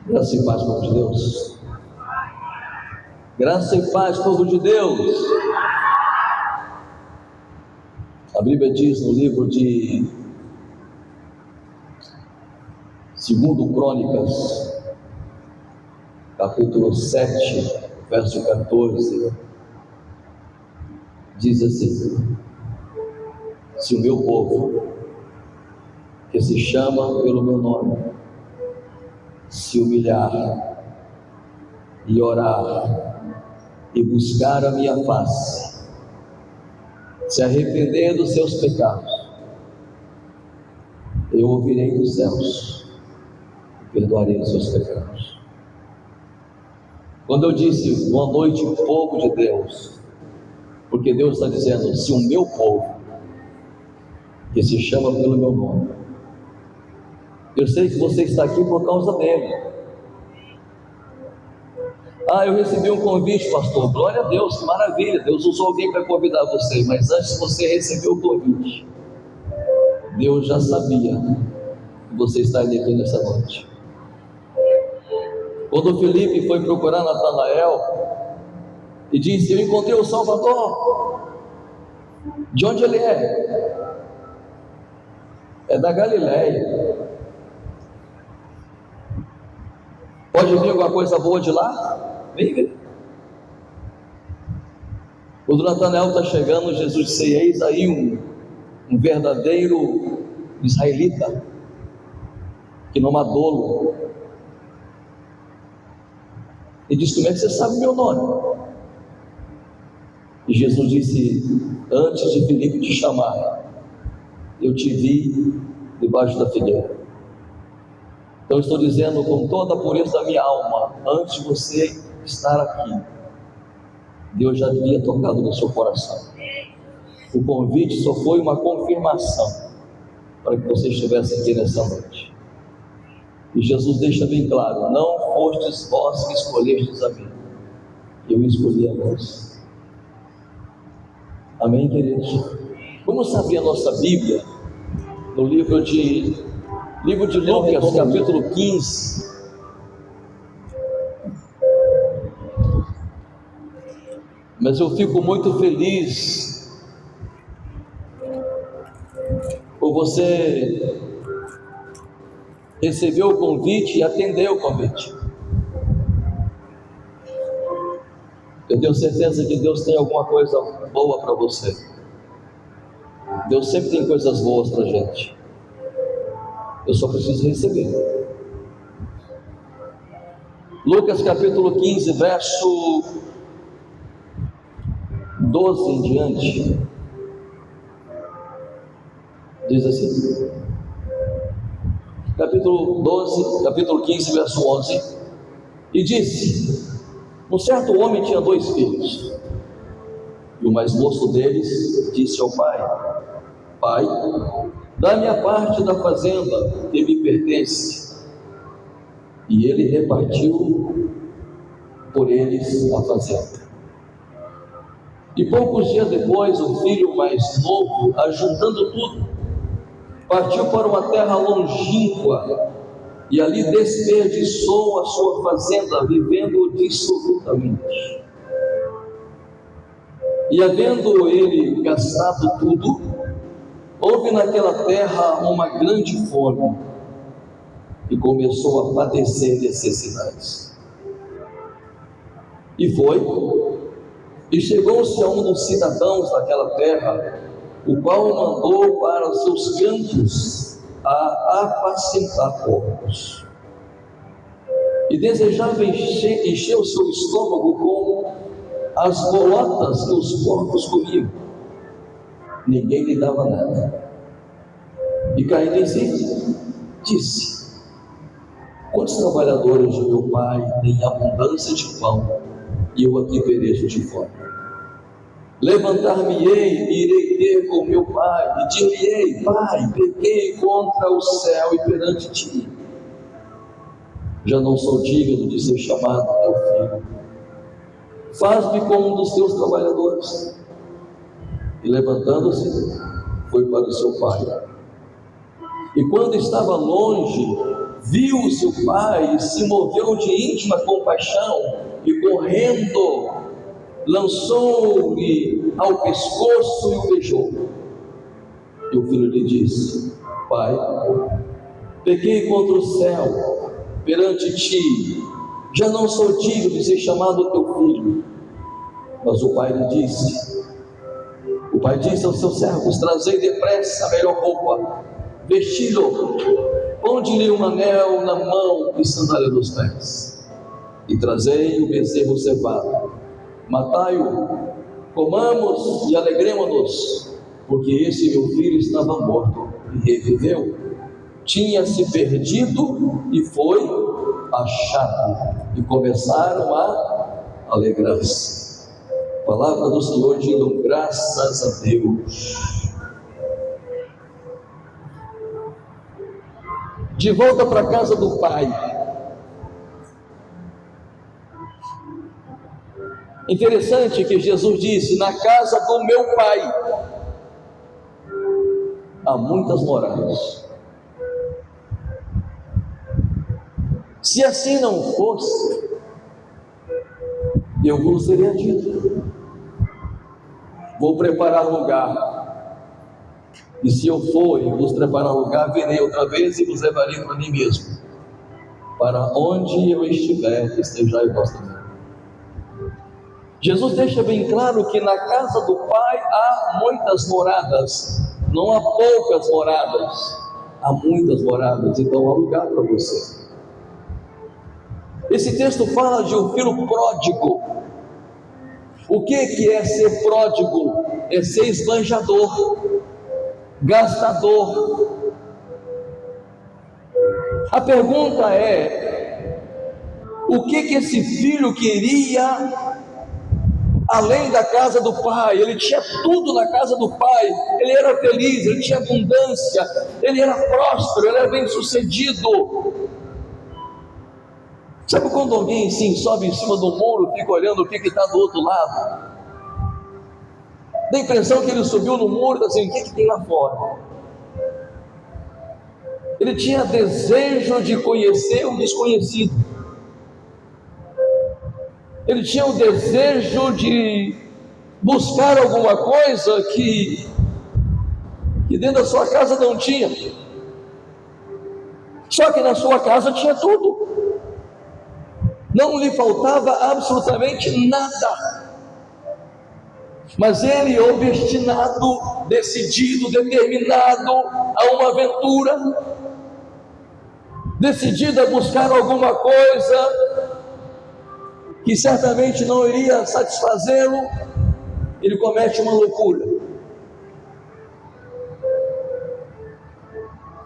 Graça e paz, povo de Deus. Graça e paz, povo de Deus. A Bíblia diz no livro de 2 Crônicas, capítulo 7, verso 14, diz assim: se o meu povo, que se chama pelo meu nome, se humilhar e orar e buscar a minha face, se arrepender dos seus pecados, eu ouvirei dos céus e perdoarei os seus pecados. Quando eu disse boa noite, povo de Deus, porque Deus está dizendo: se o meu povo, que se chama pelo meu nome, eu sei que você está aqui por causa dele. Eu recebi um convite, pastor. Glória a Deus, que maravilha. Deus usou alguém para convidar você. Mas antes de você receber o convite, Deus já sabia que você estaria aqui nessa noite. Quando Felipe foi procurar Natanael e disse: eu encontrei o Salvador. De onde ele é? É da Galileia. Pode vir alguma coisa boa de lá? Vem ver. Quando Natanael está chegando, Jesus disse: eis aí um verdadeiro israelita, que não há dolo. Ele disse: como é que você sabe meu nome? E Jesus disse: antes de Filipe te chamar, eu te vi debaixo da figueira. Então eu estou dizendo com toda a pureza da minha alma, antes de você estar aqui, Deus já havia tocado no seu coração. O convite só foi uma confirmação para que você estivesse aqui nessa noite. E Jesus deixa bem claro: não fostes vós que escolhestes a mim, eu escolhi a vós. Amém, queridos? Vamos abrir a nossa Bíblia no livro de Lucas, capítulo 15. Mas eu fico muito feliz por você receber o convite e atender o convite. Eu tenho certeza que Deus tem alguma coisa boa para você. Deus sempre tem coisas boas para a gente. Eu só preciso receber. Lucas capítulo 15, verso 12 em diante, diz assim, capítulo 15, verso 11, e disse: um certo homem tinha 2 filhos, e o mais moço deles disse ao pai: pai, dá-me a parte da fazenda que me pertence. E ele repartiu por eles a fazenda. E poucos dias depois, o filho mais novo, ajuntando tudo, partiu para uma terra longínqua e ali desperdiçou a sua fazenda, vivendo dissolutamente. E havendo ele gastado tudo, houve naquela terra uma grande fome e começou a padecer necessidades. E chegou-se a um dos cidadãos daquela terra, o qual o mandou para os seus campos a apacentar porcos. E desejava encher o seu estômago com as bolotas que os porcos comiam. Ninguém lhe dava nada. E caindo em si, disse: quantos trabalhadores de meu pai têm abundância de pão, e eu aqui pereço de fome? Levantar-me-ei e irei ter com meu pai, e dir-lhe-ei: pai, pequei contra o céu e perante ti, já não sou digno de ser chamado teu filho, faz-me como um dos teus trabalhadores. E levantando-se, foi para o seu pai. E quando estava longe, viu o seu pai, se moveu de íntima compaixão e, correndo, lançou-lhe ao pescoço e o beijou. E o filho lhe disse: Pai, pequei contra o céu perante ti, já não sou digno de ser chamado teu filho. Mas o pai disse aos seus servos: trazei depressa a melhor roupa, vesti-lo, ponde-lhe um anel na mão e sandália nos pés, e trazei o bezerro cevado, matai-o, comamos e alegremo-nos, porque esse meu filho estava morto e reviveu, tinha-se perdido e foi achado. E começaram a alegrar-se. Palavra do Senhor, digam graças a Deus. De volta para a casa do pai. Interessante que Jesus disse: na casa do meu pai há muitas moradas. Se assim não fosse, eu vos teria dito: vou preparar lugar, e se eu for e vos preparar lugar, virei outra vez e vos levarei para mim mesmo, para onde eu estiver, estejais vós também. Jesus deixa bem claro que na casa do Pai há muitas moradas, não há poucas moradas, há muitas moradas. Então há lugar para você. Esse texto fala de um filho pródigo. O que é ser pródigo? É ser esbanjador, gastador. A pergunta é: o que esse filho queria além da casa do pai? Ele tinha tudo na casa do pai, ele era feliz, ele tinha abundância, ele era próspero, ele era bem sucedido. Sabe quando alguém assim sobe em cima do muro, fica olhando o que está do outro lado? Dá a impressão que ele subiu no muro e assim: o que tem lá fora? Ele tinha desejo de conhecer o desconhecido. Ele tinha o desejo de buscar alguma coisa que dentro da sua casa não tinha. Só que na sua casa tinha tudo. Não lhe faltava absolutamente nada. Mas ele, obstinado, decidido, determinado a uma aventura, decidido a buscar alguma coisa que certamente não iria satisfazê-lo, ele comete uma loucura,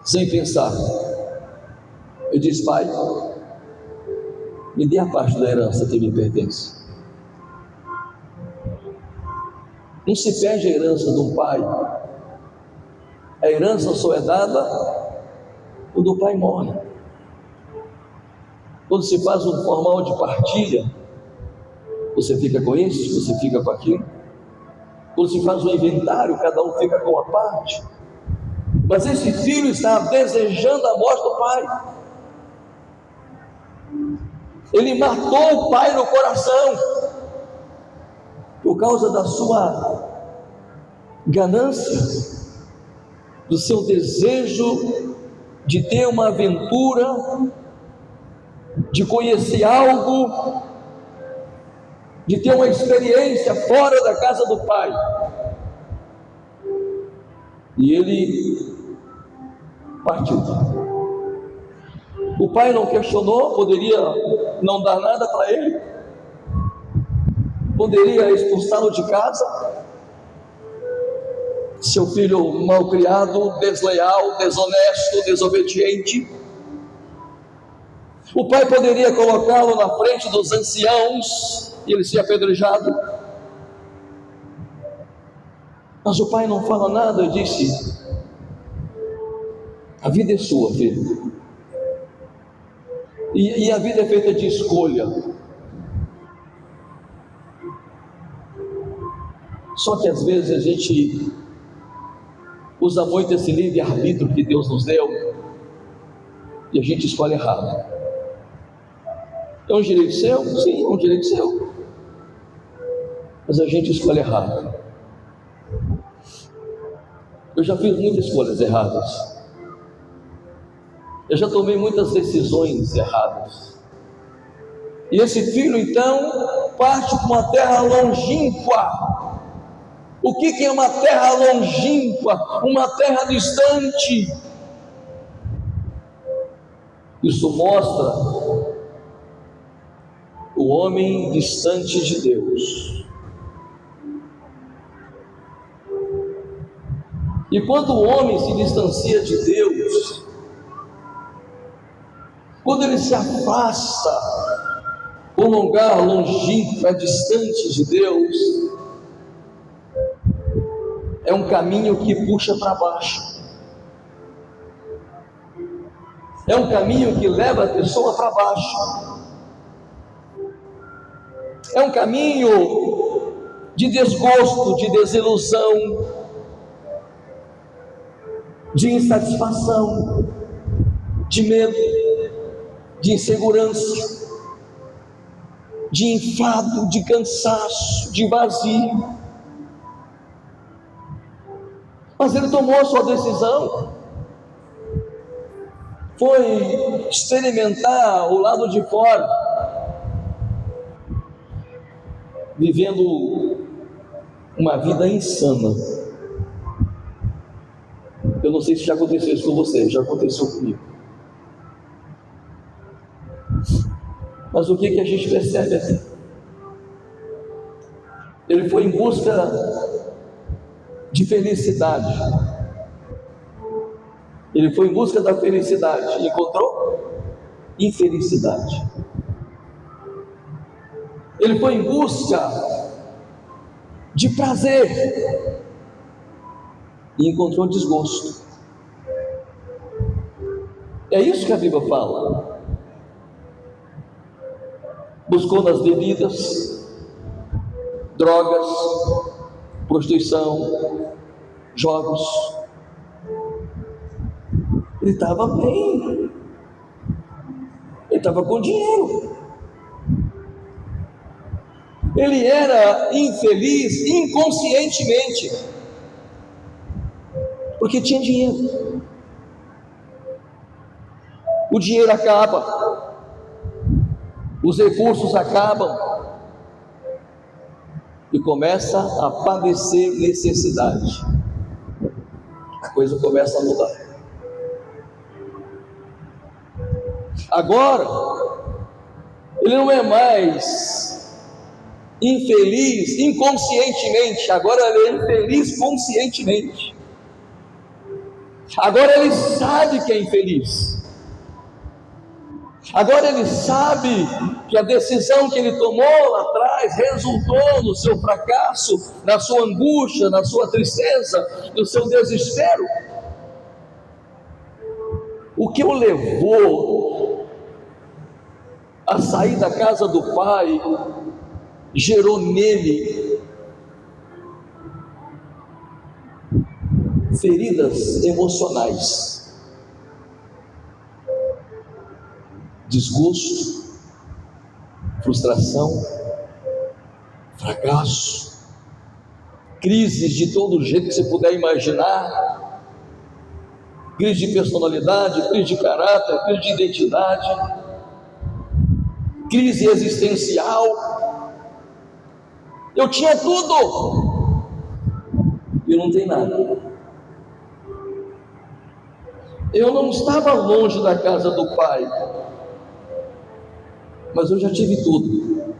sem pensar. Ele diz: pai, me dê a parte da herança que me pertence. Não se perde a herança de um pai. A herança só é dada quando o pai morre. Quando se faz um formal de partilha, você fica com isso, você fica com aquilo. Quando se faz um inventário, cada um fica com a parte. Mas esse filho estava desejando a morte do pai. Ele matou o pai no coração por causa da sua ganância, do seu desejo de ter uma aventura, de conhecer algo, de ter uma experiência fora da casa do pai. E ele partiu. O pai não questionou, poderia não dar nada para ele, poderia expulsá-lo de casa. Seu filho malcriado, desleal, desonesto, desobediente. O pai poderia colocá-lo na frente dos anciãos e ele ser apedrejado. Mas o pai não fala nada, disse: a vida é sua, filho. E a vida é feita de escolha. Só que às vezes a gente usa muito esse livre-arbítrio que Deus nos deu e a gente escolhe errado. É um direito seu? Sim, é um direito seu. Mas a gente escolhe errado. Eu já fiz muitas escolhas erradas. Eu já tomei muitas decisões erradas. E esse filho então parte para uma terra longínqua. O que é uma terra longínqua? Uma terra distante. Isso mostra o homem distante de Deus. E quando o homem se distancia de Deus, quando ele se afasta para um lugar longínquo, distante de Deus, é um caminho que puxa para baixo. É um caminho que leva a pessoa para baixo. É um caminho de desgosto, de desilusão, de insatisfação, de medo, de insegurança, de enfado, de cansaço, de vazio. Mas ele tomou a sua decisão, foi experimentar o lado de fora, vivendo uma vida insana. Eu não sei se já aconteceu isso com você, já aconteceu comigo. Mas o que a gente percebe aqui? Ele foi em busca de felicidade. Ele foi em busca da felicidade e encontrou infelicidade. Ele foi em busca de prazer e encontrou desgosto. É isso que a Bíblia fala. Buscou nas bebidas, drogas, prostituição, jogos. Ele estava bem, ele estava com dinheiro, ele era infeliz inconscientemente, porque tinha dinheiro. O dinheiro acaba, os recursos acabam, e começa a padecer necessidade. A coisa começa a mudar. Agora, ele não é mais infeliz inconscientemente, agora ele é infeliz conscientemente. Agora ele sabe que é infeliz. Agora ele sabe que a decisão que ele tomou lá atrás resultou no seu fracasso, na sua angústia, na sua tristeza, no seu desespero. O que o levou a sair da casa do pai gerou nele feridas emocionais. Desgosto, frustração, fracasso, crises de todo jeito que você puder imaginar, crise de personalidade, crise de caráter, crise de identidade, crise existencial. Eu tinha tudo e não tem nada. Eu não estava longe da casa do pai, mas eu já tive tudo.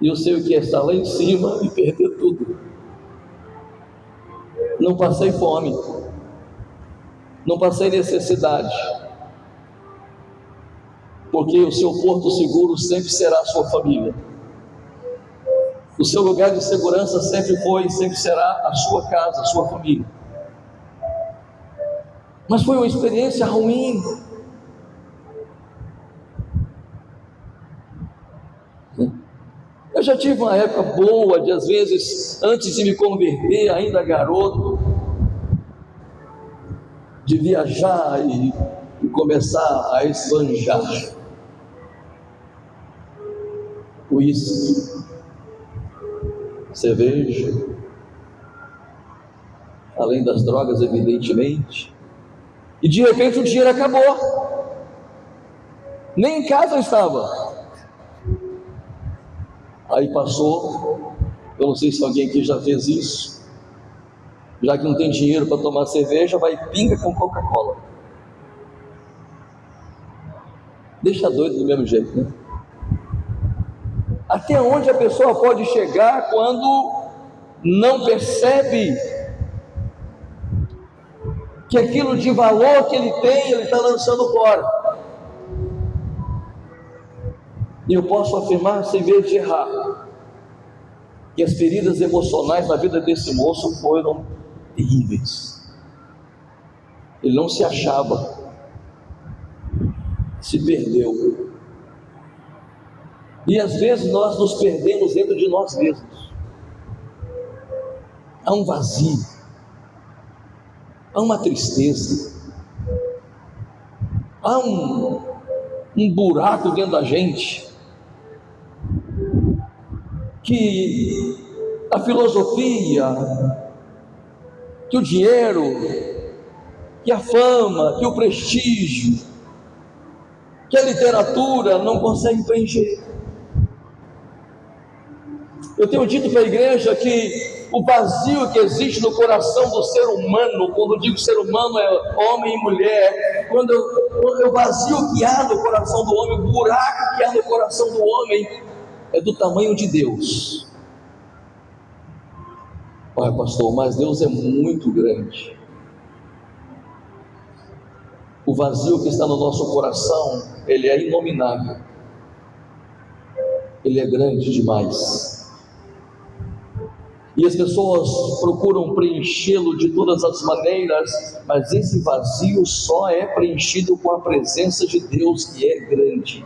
E eu sei o que é estar lá em cima e perder tudo. Não passei fome, não passei necessidade, porque o seu porto seguro sempre será a sua família. O seu lugar de segurança sempre foi e sempre será a sua casa, a sua família. Mas foi uma experiência ruim. Eu já tive uma época boa, de às vezes, antes de me converter, ainda garoto, de viajar e começar a esbanjar uísque, cerveja, além das drogas, evidentemente, e de repente o dinheiro acabou, nem em casa eu estava. Aí passou, eu não sei se alguém aqui já fez isso, já que não tem dinheiro para tomar cerveja, vai pinga com Coca-Cola. Deixa doido do mesmo jeito, né? Até onde a pessoa pode chegar quando não percebe que aquilo de valor que ele tem, ele está lançando fora. E eu posso afirmar, sem medo de errar, que as feridas emocionais na vida desse moço foram terríveis. Ele não se achava, se perdeu. E às vezes nós nos perdemos dentro de nós mesmos. Há um vazio, há uma tristeza, há um buraco dentro da gente, que a filosofia, que o dinheiro, que a fama, que o prestígio, que a literatura não consegue preencher. Eu tenho dito para a igreja que o vazio que existe no coração do ser humano, quando eu digo ser humano é homem e mulher, quando o vazio que há no coração do homem, o buraco que há no coração do homem, é do tamanho de Deus. Pai, pastor, mas Deus é muito grande. O vazio que está no nosso coração, ele é inominável, ele é grande demais. E as pessoas procuram preenchê-lo de todas as maneiras, mas esse vazio só é preenchido com a presença de Deus, que é grande.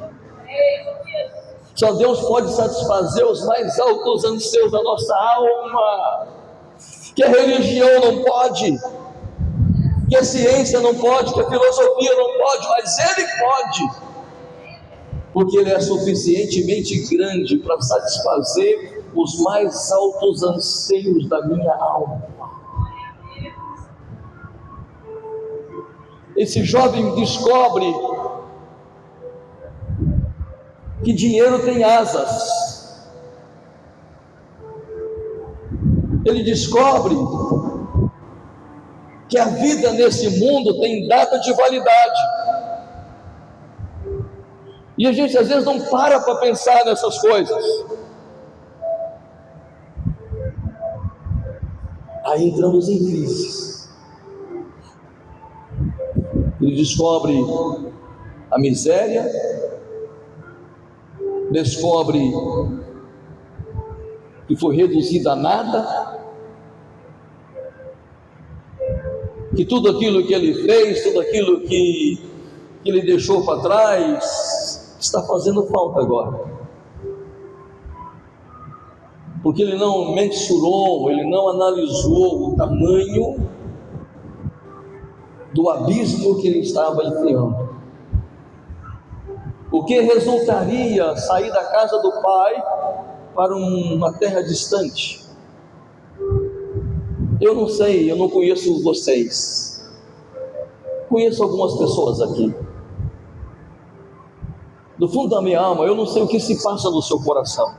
Só Deus pode satisfazer os mais altos anseios da nossa alma, que a religião não pode, que a ciência não pode, que a filosofia não pode, mas Ele pode, porque Ele é suficientemente grande para satisfazer os mais altos anseios da minha alma. Esse jovem descobre que dinheiro tem asas. Ele descobre que a vida nesse mundo tem data de validade. E a gente às vezes não para pensar nessas coisas. Aí entramos em crise. Ele descobre a miséria, descobre que foi reduzido a nada, que tudo aquilo que ele fez, tudo aquilo que ele deixou para trás, está fazendo falta agora, porque ele não mensurou, ele não analisou o tamanho do abismo que ele estava enfiando. O que resultaria sair da casa do pai para uma terra distante? Eu não sei, eu não conheço vocês, conheço algumas pessoas aqui. Do fundo da minha alma, eu não sei o que se passa no seu coração.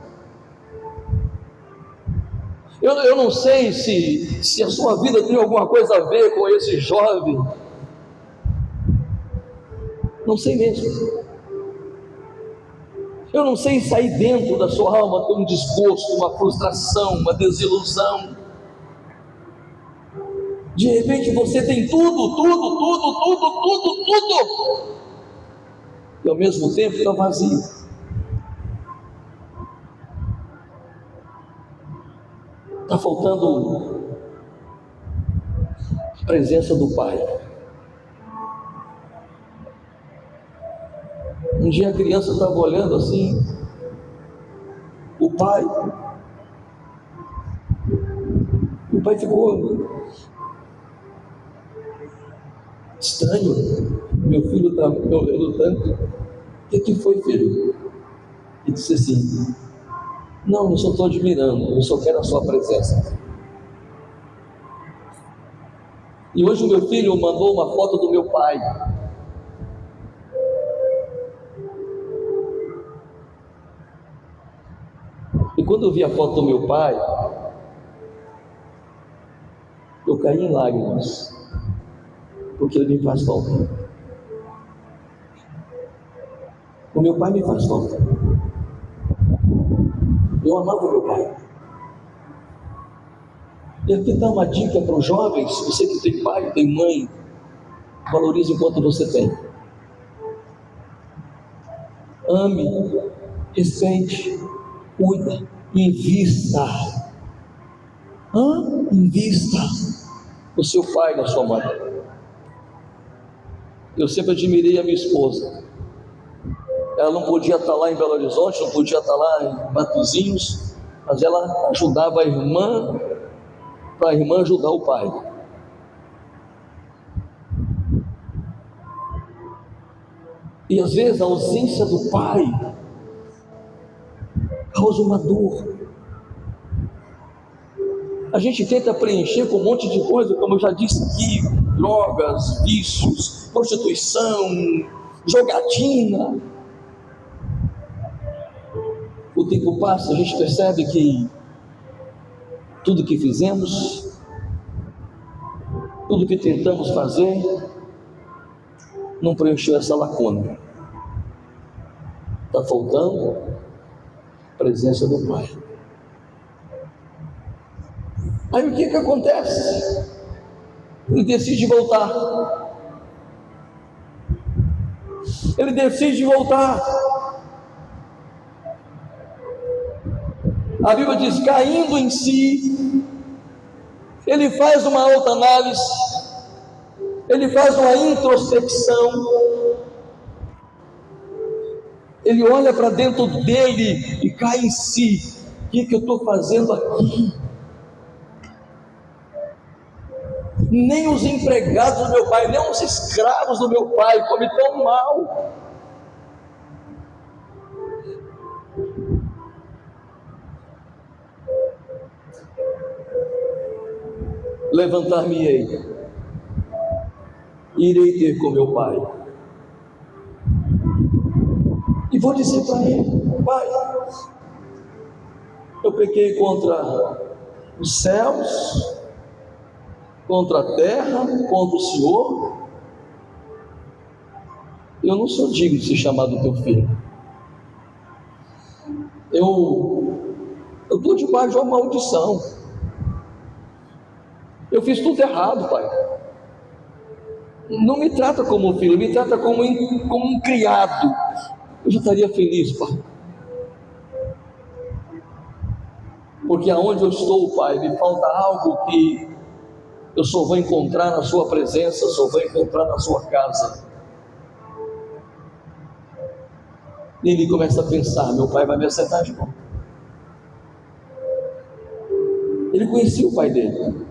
Eu não sei se a sua vida tem alguma coisa a ver com esse jovem. Não sei mesmo. Eu não sei se aí dentro da sua alma tem um desgosto, uma frustração, uma desilusão. De repente você tem tudo, e ao mesmo tempo está vazio. Está faltando a presença do Pai. Um dia a criança estava olhando assim, o pai ficou estranho. Meu filho está me olhando tanto. O que foi, filho? E disse assim: não, eu só estou admirando, eu só quero a sua presença. E hoje o meu filho mandou uma foto do meu pai. E quando eu vi a foto do meu pai, eu caí em lágrimas, porque ele me faz falta. O meu pai me faz falta. Eu amava o meu pai. E aqui está uma dica para os jovens: você que tem pai, tem mãe, valorize enquanto você tem. Ame, respeite, cuida, invista. Invista no seu pai, na sua mãe. Eu sempre admirei a minha esposa. Ela não podia estar lá em Belo Horizonte, não podia estar lá em Matozinhos, mas ela ajudava a irmã, para a irmã ajudar o pai. E às vezes a ausência do pai causa uma dor. A gente tenta preencher com um monte de coisa, como eu já disse aqui: drogas, vícios, prostituição, jogatina. O tempo passa, a gente percebe que tudo que fizemos, tudo que tentamos fazer, não preencheu essa lacuna. Está faltando a presença do pai. Aí o que acontece? Ele decide voltar. Ele decide voltar. A Bíblia diz: caindo em si, ele faz uma autoanálise, ele faz uma introspecção, ele olha para dentro dele e cai em si: o que eu estou fazendo aqui? Nem os empregados do meu pai, nem os escravos do meu pai comem tão mal. Levantar-me-ei, irei ter com meu pai, e vou dizer para ele: pai, eu pequei contra os céus, contra a terra, contra o Senhor. Eu não sou digno de ser chamado teu filho. Eu estou debaixo de uma maldição. Eu fiz tudo errado, pai. Não me trata como filho, me trata como um criado. Eu já estaria feliz, pai. Porque aonde eu estou, pai, me falta algo que eu só vou encontrar na sua presença, só vou encontrar na sua casa. E ele começa a pensar: meu pai vai me acertar de volta. Ele conhecia o pai dele.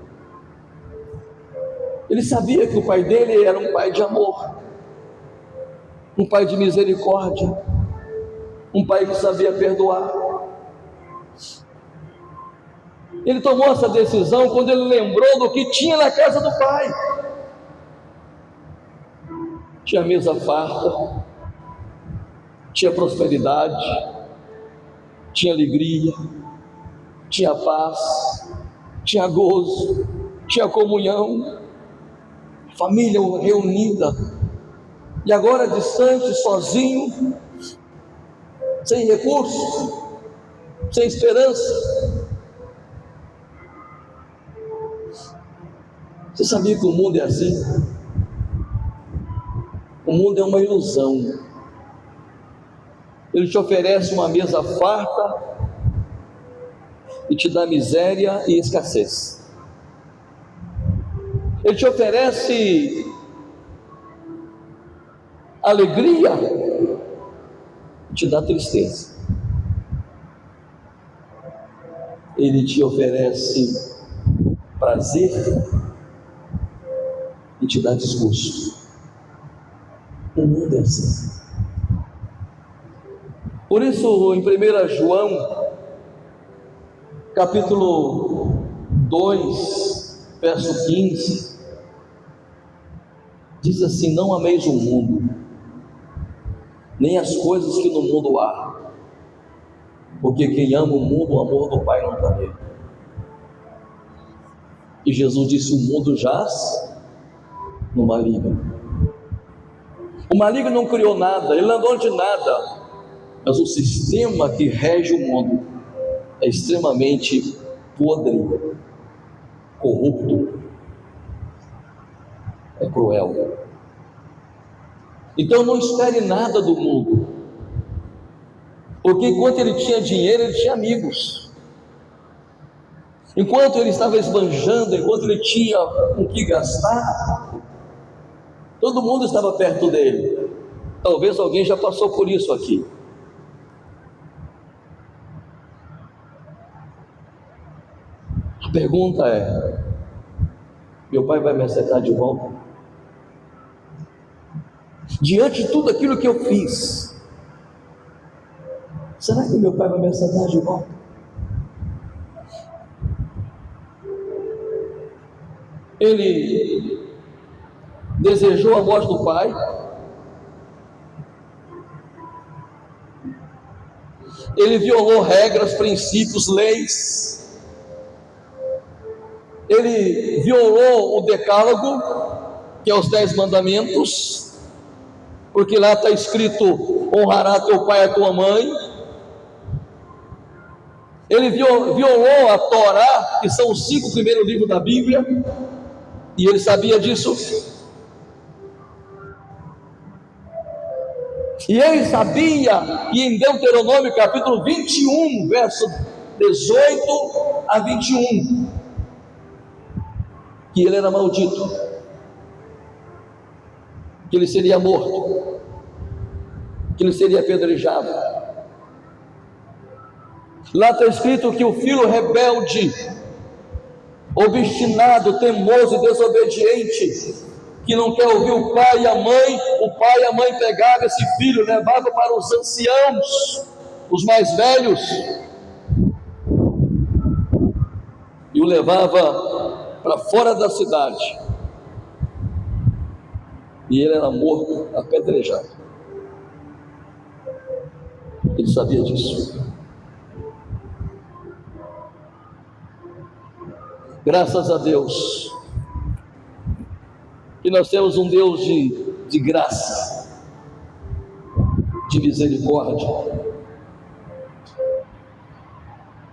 Ele sabia que o pai dele era um pai de amor, um pai de misericórdia, um pai que sabia perdoar. Ele tomou essa decisão quando ele lembrou do que tinha na casa do pai. Tinha mesa farta, tinha prosperidade, tinha alegria, tinha paz, tinha gozo, tinha comunhão, família reunida. E agora distante, sozinho, sem recursos, sem esperança. Você sabia que o mundo é assim? O mundo é uma ilusão. Ele te oferece uma mesa farta e te dá miséria e escassez. Ele te oferece alegria e te dá tristeza. Ele te oferece prazer e te dá desgosto. aconteça. Por isso, em 1 João, capítulo 2, verso 15, diz assim: não ameis o mundo, nem as coisas que no mundo há, porque quem ama o mundo, o amor do Pai não está nele. E Jesus disse: o mundo jaz no maligno. O maligno não criou nada, ele não andou de nada, mas o sistema que rege o mundo é extremamente podre, corrupto, é cruel. Então não espere nada do mundo, porque enquanto ele tinha dinheiro, ele tinha amigos. Enquanto ele estava esbanjando, enquanto ele tinha com que gastar, todo mundo estava perto dele. Talvez alguém já passou por isso aqui. A pergunta é: meu pai vai me aceitar de volta? Diante de tudo aquilo que eu fiz, será que meu pai vai me aceitar de volta? Ele desejou a morte do pai, ele violou regras, princípios, leis, ele violou o decálogo, que é os 10 mandamentos, porque lá está escrito: honrará teu pai e a tua mãe. Ele violou a Torá, que são os 5 primeiros livros da Bíblia, e ele sabia disso. E ele sabia que em Deuteronômio capítulo 21, verso 18 a 21, que ele era maldito, que ele seria morto, que ele seria apedrejado. Lá está escrito que o filho rebelde, obstinado, teimoso e desobediente, que não quer ouvir o pai e a mãe pegava esse filho, levava para os anciãos, os mais velhos, e o levava para fora da cidade, e ele era morto, apedrejado. Ele sabia disso. Graças a Deus que nós temos um Deus de graça, de misericórdia.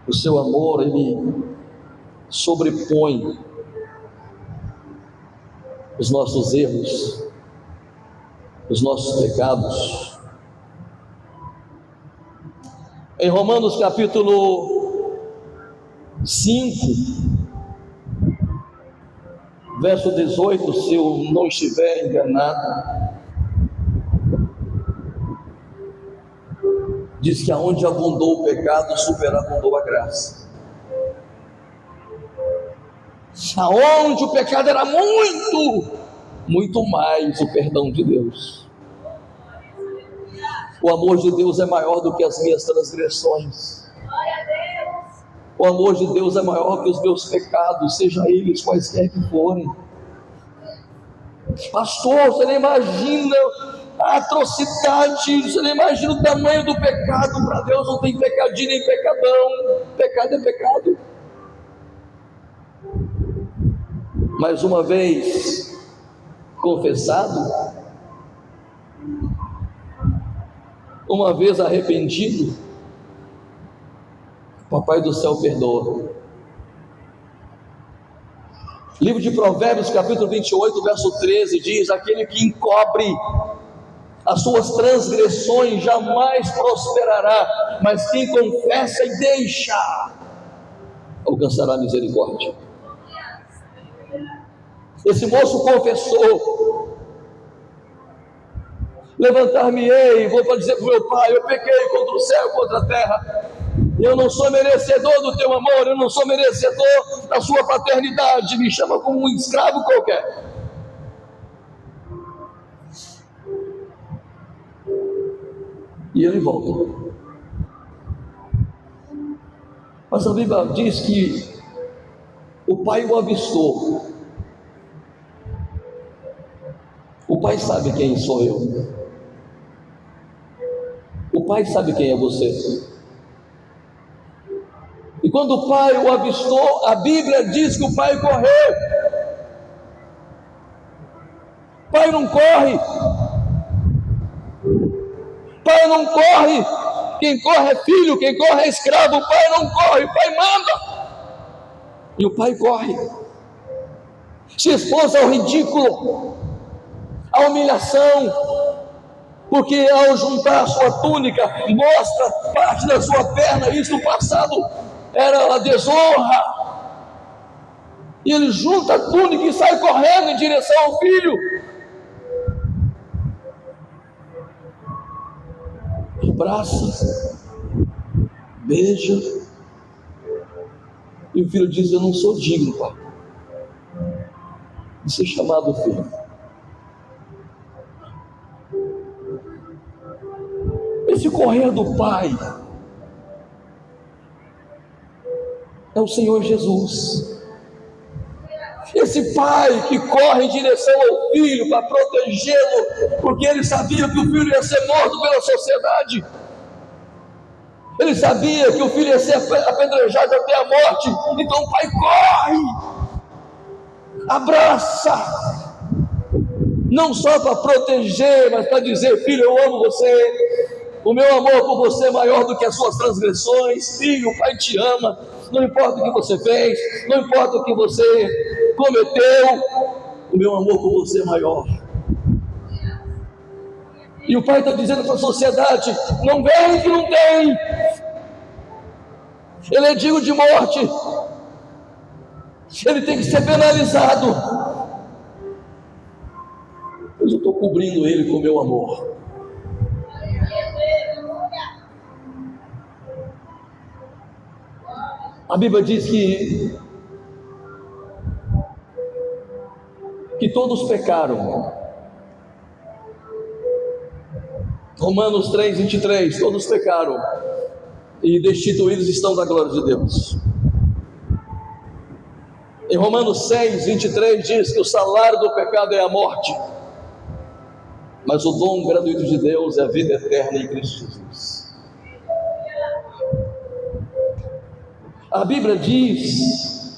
O seu amor, ele sobrepõe os nossos erros, os nossos pecados. Em Romanos capítulo 5, verso 18, se eu não estiver enganado, diz que aonde abundou o pecado, superabundou a graça. Aonde o pecado era muito mais o perdão de Deus. O amor de Deus é maior do que as minhas transgressões. O amor de Deus é maior que os meus pecados, seja eles quaisquer que forem. Pastor, você não imagina a atrocidade, você não imagina o tamanho do pecado. Para Deus não tem pecadinho nem pecadão. Pecado é pecado. Mais uma vez confessado, uma vez arrependido, o Papai do céu perdoa. Livro de Provérbios, capítulo 28, verso 13, diz: aquele que encobre as suas transgressões jamais prosperará, mas quem confessa e deixa alcançará misericórdia. Esse moço confessou: levantar-me-ei, vou para dizer para o meu pai: eu pequei contra o céu, contra a terra, eu não sou merecedor do teu amor, eu não sou merecedor da sua paternidade, me chama como um escravo qualquer. E ele volta. Mas a Bíblia diz que o pai o avistou. O pai sabe quem sou eu. O pai sabe quem é você. E quando o pai o avistou, a Bíblia diz que o pai correu. Pai não corre. Pai não corre. Quem corre é filho, quem corre é escravo. O pai não corre, o pai manda. E o pai corre. Se expôs ao ridículo, à humilhação, porque ao juntar a sua túnica, mostra parte da sua perna. Isso no passado era a desonra. E ele junta a túnica e sai correndo em direção ao filho. Abraça, beija, e o filho diz: eu não sou digno, pai, de ser chamado filho. Esse correr do pai é o Senhor Jesus. Esse pai que corre em direção ao filho para protegê-lo, porque ele sabia que o filho ia ser morto pela sociedade. Ele sabia que o filho ia ser apedrejado até a morte. Então o pai corre, abraça, não só para proteger, mas para dizer: filho, eu amo você, o meu amor por você é maior do que as suas transgressões. Filho, o pai te ama, não importa o que você fez, não importa o que você cometeu, o meu amor por você é maior. E o pai está dizendo para a sociedade: não vem que não tem, ele é digno de morte, ele tem que ser penalizado, mas eu estou cobrindo ele com o meu amor. A Bíblia diz que todos pecaram. Romanos 3, 23, todos pecaram e destituídos estão da glória de Deus. Em Romanos 6, 23 diz que o salário do pecado é a morte, mas o dom gratuito de Deus é a vida eterna em Cristo Jesus. A Bíblia diz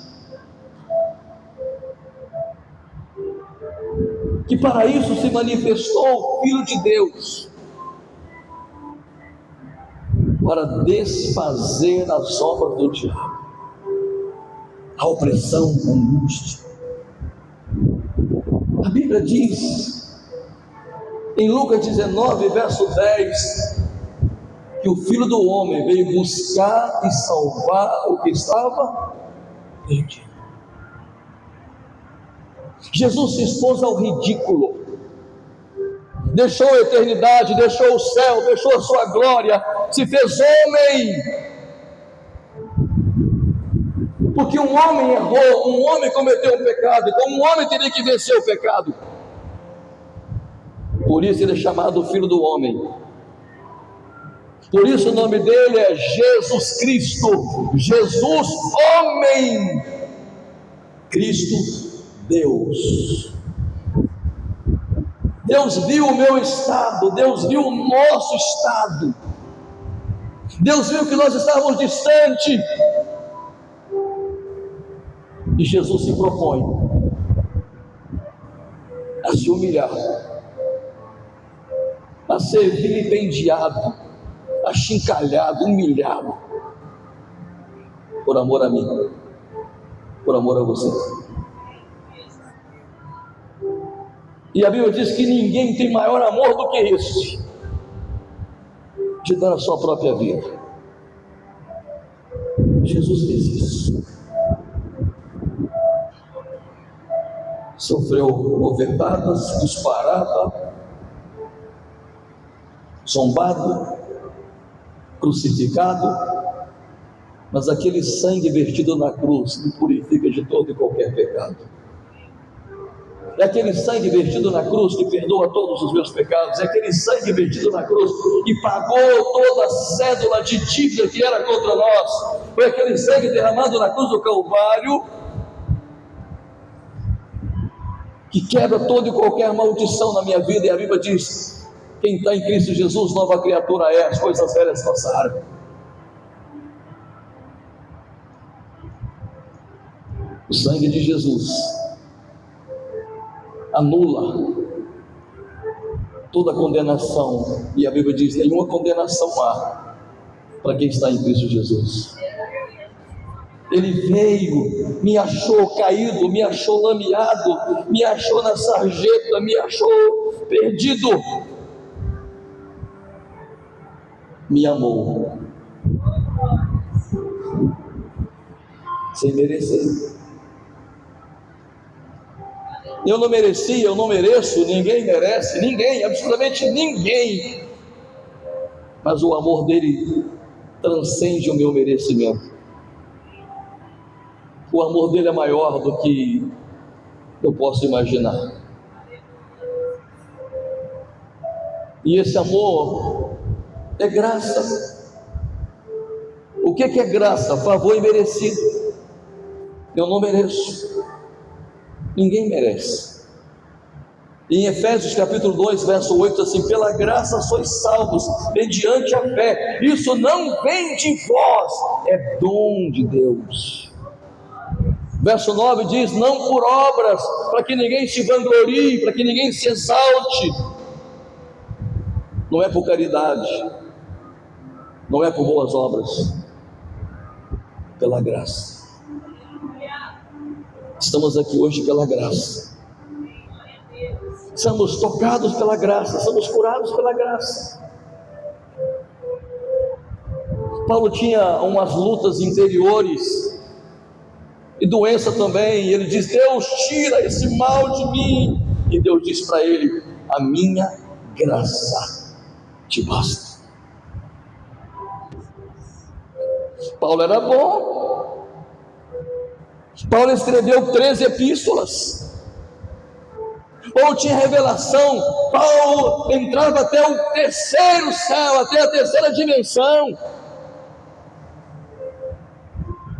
que para isso se manifestou o Filho de Deus, para desfazer as obras do diabo, a opressão, a angústia. A Bíblia diz em Lucas 19, verso 10, que o Filho do Homem veio buscar e salvar o que estava perdido. Jesus se expôs ao ridículo, deixou a eternidade, deixou o céu, deixou a sua glória, se fez homem, porque um homem errou, um homem cometeu um pecado, então um homem teria que vencer o pecado. Por isso ele é chamado Filho do Homem. Por isso o nome dele é Jesus Cristo. Jesus homem, Cristo Deus. Deus viu o meu estado, Deus viu o nosso estado, Deus viu que nós estávamos distantes, e Jesus se propõe a se humilhar, a ser vilipendiado, achincalhado, humilhado, por amor a mim, por amor a você. E a Bíblia diz que ninguém tem maior amor do que esse, de dar a sua própria vida. Jesus fez isso. Sofreu bofetadas, disparada, zombado, crucificado, mas aquele sangue vertido na cruz me purifica de todo e qualquer pecado. É aquele sangue vertido na cruz que perdoa todos os meus pecados. É aquele sangue vertido na cruz que pagou toda a cédula de dívida que era contra nós. Foi aquele sangue derramado na cruz do Calvário que quebra toda e qualquer maldição na minha vida. E a Bíblia diz: quem está em Cristo Jesus, nova criatura é, as coisas velhas passaram. O sangue de Jesus anula toda condenação, e a Bíblia diz: nenhuma condenação há para quem está em Cristo Jesus. Ele veio, me achou caído, me achou lameado, me achou na sarjeta, me achou perdido, me amou sem merecer. Eu não merecia, eu não mereço, ninguém merece, ninguém, absolutamente ninguém, mas o amor dele transcende o meu merecimento. O amor dele é maior do que eu posso imaginar, e esse amor é graça. O que é graça? Favor imerecido. Eu não mereço, ninguém merece. Em Efésios capítulo 2, verso 8, assim: pela graça sois salvos, mediante a fé. Isso não vem de vós, é dom de Deus. Verso 9 diz: não por obras, para que ninguém se vanglorie, para que ninguém se exalte. Não é por caridade, não é por boas obras, pela graça. Estamos aqui hoje pela graça. Somos tocados pela graça, somos curados pela graça. Paulo tinha umas lutas interiores e doença também, e ele diz: Deus, tira esse mal de mim. E Deus diz para ele: a minha graça te basta. Paulo era bom. Paulo escreveu 13 epístolas. Paulo tinha revelação. Paulo entrava até o terceiro céu, até a terceira dimensão.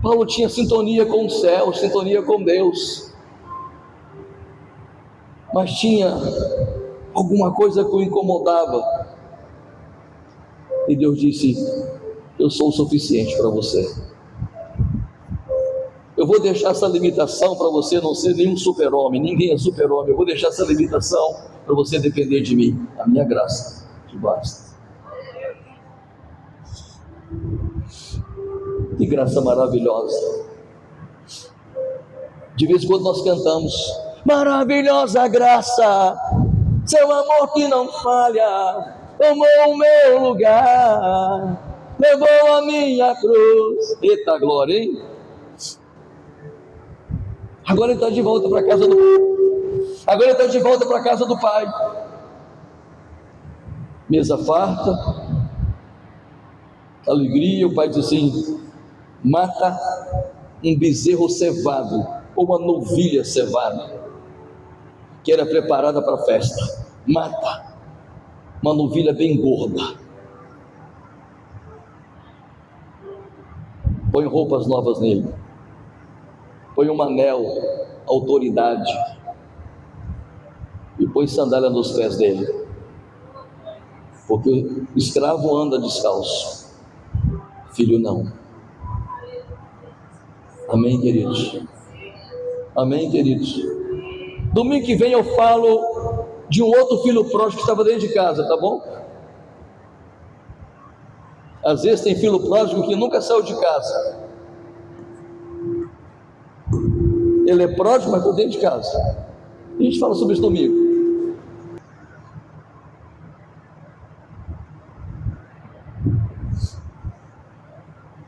Paulo tinha sintonia com o céu, sintonia com Deus, mas tinha alguma coisa que o incomodava, e Deus disse: eu sou o suficiente para você. Eu vou deixar essa limitação para você não ser nenhum super-homem. Ninguém é super-homem. Eu vou deixar essa limitação para você depender de mim. A minha graça te basta. Que graça maravilhosa. De vez em quando nós cantamos: maravilhosa graça, seu amor que não falha, tomou o meu lugar, levou a minha cruz. Eita glória, hein? Agora ele está de volta para a casa do Agora ele está de volta para a casa do Pai. Mesa farta, alegria. O Pai diz assim: mata um bezerro cevado, ou uma novilha cevada, que era preparada para a festa. Mata uma novilha bem gorda, põe roupas novas nele, põe um anel, autoridade, e põe sandália nos pés dele, porque o escravo anda descalço, filho não. Amém, queridos? Amém, queridos? Domingo que vem eu falo de um outro filho pródigo que estava dentro de casa, tá bom? Às vezes tem filho pródigo que nunca saiu de casa. Ele é pródigo, mas por dentro de casa. A gente fala sobre isso domingo.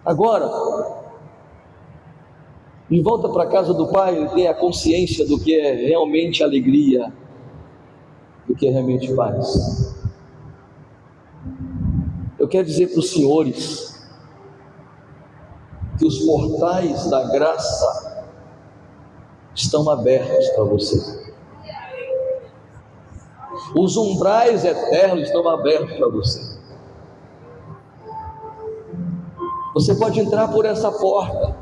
Agora, de volta para a casa do Pai, ele tem a consciência do que é realmente alegria, do que é realmente paz. Eu quero dizer para os senhores que os portais da graça estão abertos para você. Os umbrais eternos estão abertos para você. Você pode entrar por essa porta.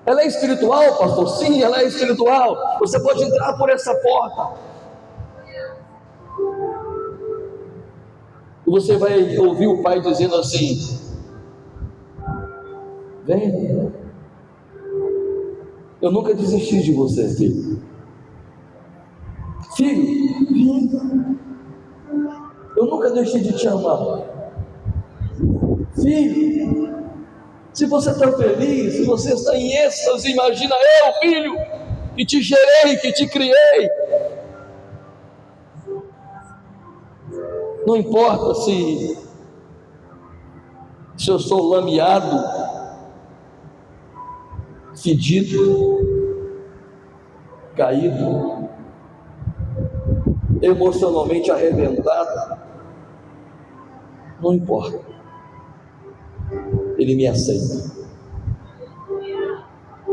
Ela é espiritual, pastor? Sim, ela é espiritual. Você pode entrar por essa porta. E você vai ouvir o Pai dizendo assim: vem, eu nunca desisti de você, filho. Filho, eu nunca deixei de te amar. Filho, se você está feliz, se você está em êxtase, imagina eu, filho, que te gerei, que te criei. Não importa se eu sou lameado, fedido, caído, emocionalmente arrebentado, não importa, Ele me aceita.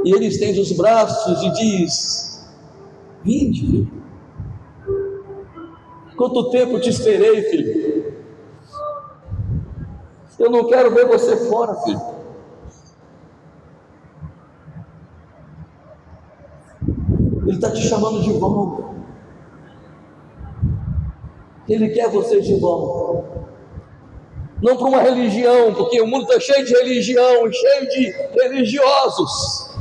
E Ele estende os braços e diz: vinde, filho. Quanto tempo te esperei, filho? Eu não quero ver você fora, filho. Ele está te chamando de volta. Ele quer você de volta. Não para uma religião, porque o mundo está cheio de religião, cheio de religiosos.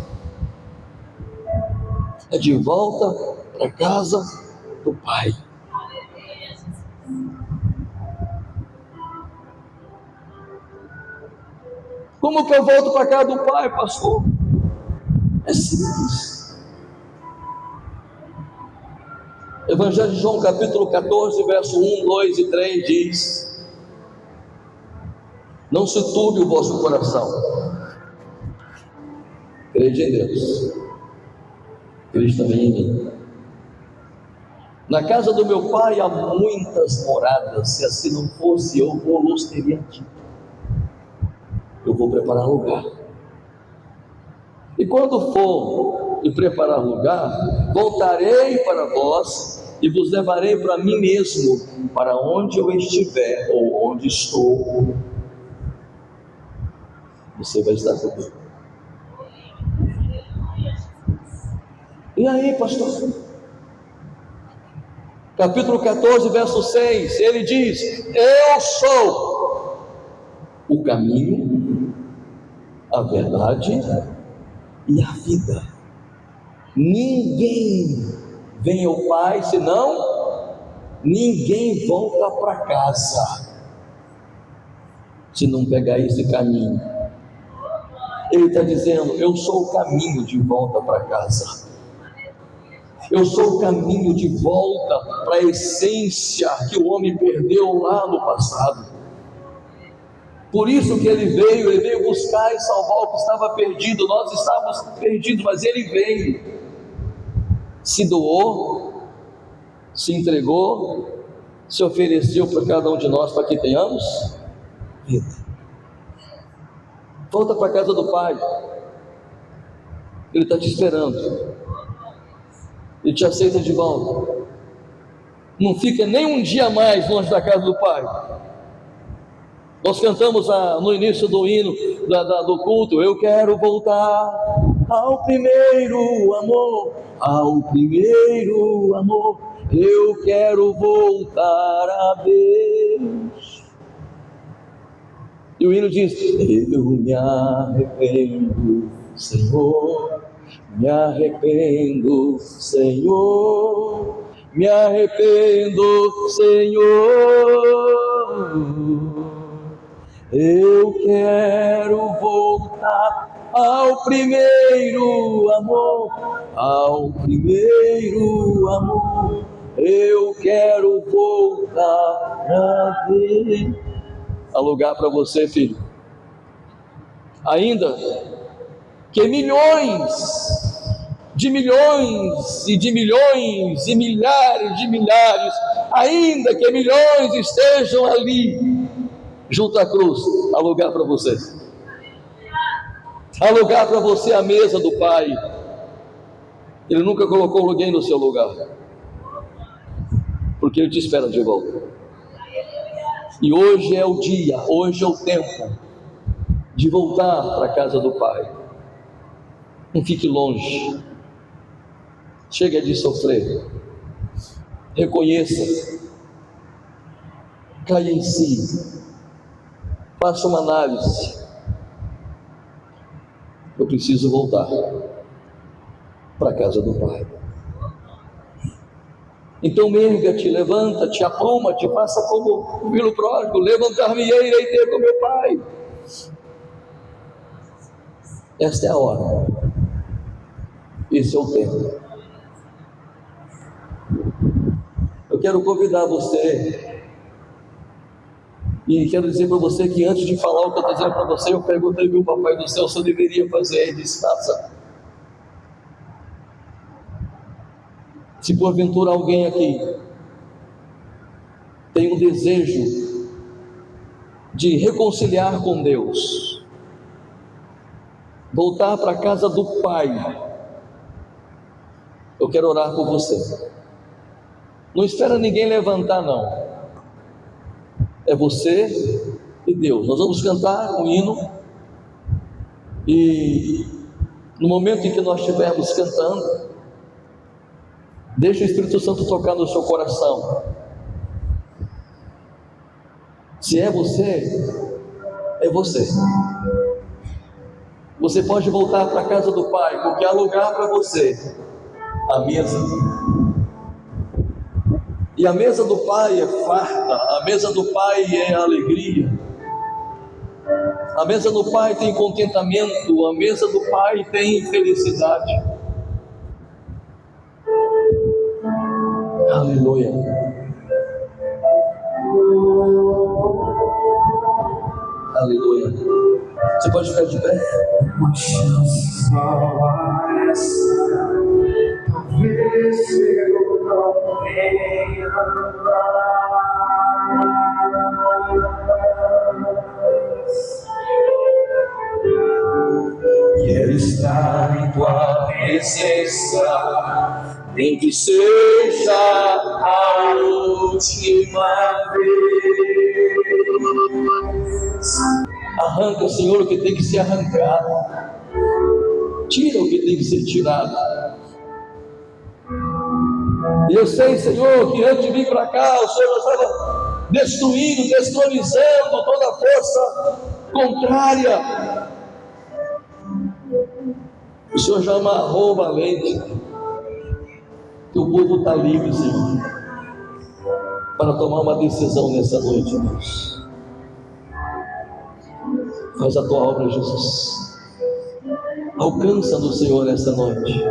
É de volta para a casa do Pai. Como que eu volto para a casa do Pai, pastor? É simples. Evangelho de João, capítulo 14, verso 1, 2 e 3 diz: não se turbe o vosso coração. Crede em Deus, crede também em mim. Na casa do meu Pai há muitas moradas. Se assim não fosse, eu vos teria dito. Eu vou preparar lugar. E quando for e preparar lugar, voltarei para vós e vos levarei para mim mesmo, para onde eu estiver ou onde estou, você vai estar comigo. E aí, pastor? Capítulo 14, verso 6, ele diz: eu sou o caminho, a verdade e a vida. Ninguém vem ao Pai senão, ninguém volta para casa se não pegar esse caminho. Ele está dizendo: eu sou o caminho de volta para casa. Eu sou o caminho de volta para a essência que o homem perdeu lá no passado. Por isso que ele veio buscar e salvar o que estava perdido. Nós estávamos perdidos, mas ele veio, se doou, se entregou, se ofereceu para cada um de nós, para que tenhamos vida. Volta para a casa do Pai. Ele está te esperando. Ele te aceita de volta. Não fica nem um dia mais longe da casa do Pai. Nós cantamos no início do hino do culto: eu quero voltar ao primeiro amor, ao primeiro amor. Eu quero voltar a Deus. E o hino diz: eu me arrependo, Senhor. Me arrependo, Senhor, me arrependo, Senhor. Eu quero voltar ao primeiro amor, ao primeiro amor. Eu quero voltar a Deus. Há lugar para você, filho. Ainda que milhões e de milhões e milhares de milhares, ainda que milhões estejam ali junto à cruz, há lugar para você. Há lugar para você à mesa do Pai. Ele nunca colocou ninguém no seu lugar. porque Ele te espera de volta. E hoje é o dia, hoje é o tempo de voltar para a casa do Pai. Não fique longe, chega de sofrer, reconheça, caia em si, faça uma análise. Eu preciso voltar para a casa do Pai. Então erga-te, levanta-te, apruma-te, faça como o filho pródigo: levantar-me-ei, irei ter com meu Pai. Esta é a hora, esse é o tempo. Eu quero convidar você, e quero dizer para você que antes de falar o que eu estou dizendo para você, eu perguntei ao meu Papai do céu se eu deveria fazer. Ele disse: faça. Se porventura alguém aqui tem um desejo de reconciliar com Deus, voltar para a casa do Pai, eu quero orar por você. Não espera ninguém levantar, não. É você e Deus. Nós vamos cantar um hino, e no momento em que nós estivermos cantando, deixa o Espírito Santo tocar no seu coração. Se é você, é você. Você pode voltar para a casa do Pai, porque há lugar para você, a mesa. E a mesa do Pai é farta, a mesa do Pai é alegria, a mesa do Pai tem contentamento, a mesa do Pai tem felicidade. Aleluia. Aleluia. Você pode ficar de pé? Uma chance só essa, talvez eu não tenha mais. Quero estar em tua presença, nem que seja a última vez. Arranca, Senhor, o que tem que ser arrancado, tira o que tem que ser tirado. E eu sei, Senhor, que antes de vir para cá, o Senhor estava destruindo, destronizando toda a força contrária. O Senhor já amarrou o valente. Teu povo está livre, Senhor, para tomar uma decisão nessa noite, Deus. Faz a tua obra, Jesus. Alcança-nos, Senhor, nessa noite.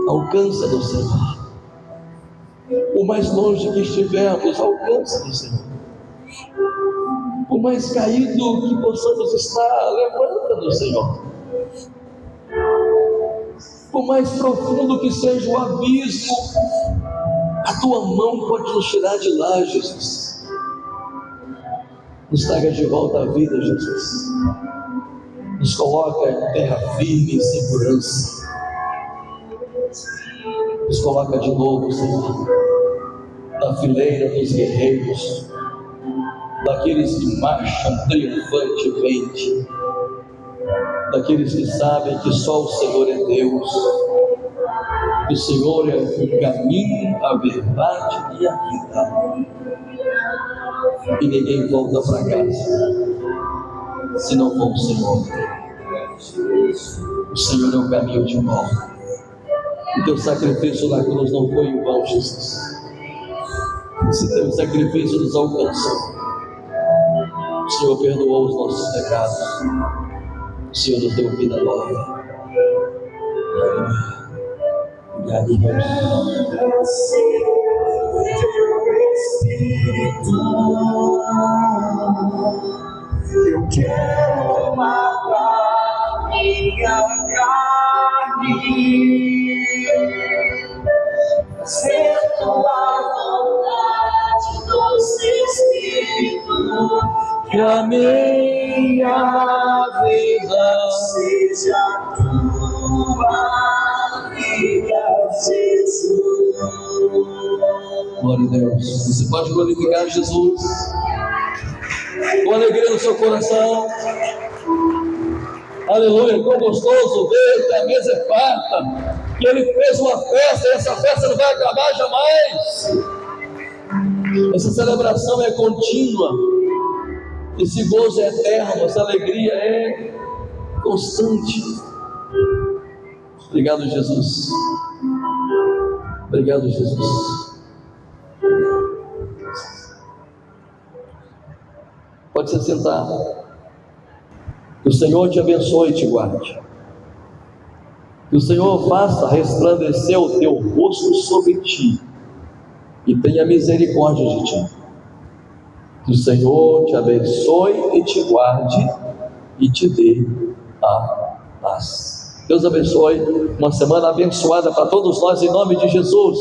Alcança-nos, Senhor. O mais longe que estivermos, alcança-nos, Senhor. O mais caído que possamos estar, levanta-nos, Senhor. Por mais profundo que seja o abismo, a tua mão pode nos tirar de lá, Jesus. Nos traga de volta à vida, Jesus. Nos coloca em terra firme, em segurança. Nos coloca de novo, Senhor, na fileira dos guerreiros, daqueles que marcham triunfantemente, daqueles que sabem que só o Senhor é Deus, que o Senhor é o caminho, a verdade e a vida, e ninguém volta para casa se não for o Senhor. O Senhor é o caminho de volta. O teu sacrifício na cruz não foi em vão, Jesus. Esse teu sacrifício nos alcançou. O Senhor perdoou os nossos pecados. O Senhor nos deu vida nova. Obrigado, Deus. Eu quero matar minha carne, fazer tua vontade, doce Espírito, que a minha vida seja tua vida, Glória a Deus. Você pode glorificar Jesus com alegria no seu coração. Aleluia, quão gostoso ver que a mesa é farta, que Ele fez uma festa, e essa festa não vai acabar jamais. Essa celebração é contínua, esse gozo é eterno, essa alegria é constante. Obrigado, Jesus. Obrigado, Jesus. Pode se sentar. Que o Senhor te abençoe e te guarde. Que o Senhor faça resplandecer o teu rosto sobre ti e tenha misericórdia de ti. Que o Senhor te abençoe e te guarde e te dê a paz. Deus abençoe. Uma semana abençoada para todos nós em nome de Jesus.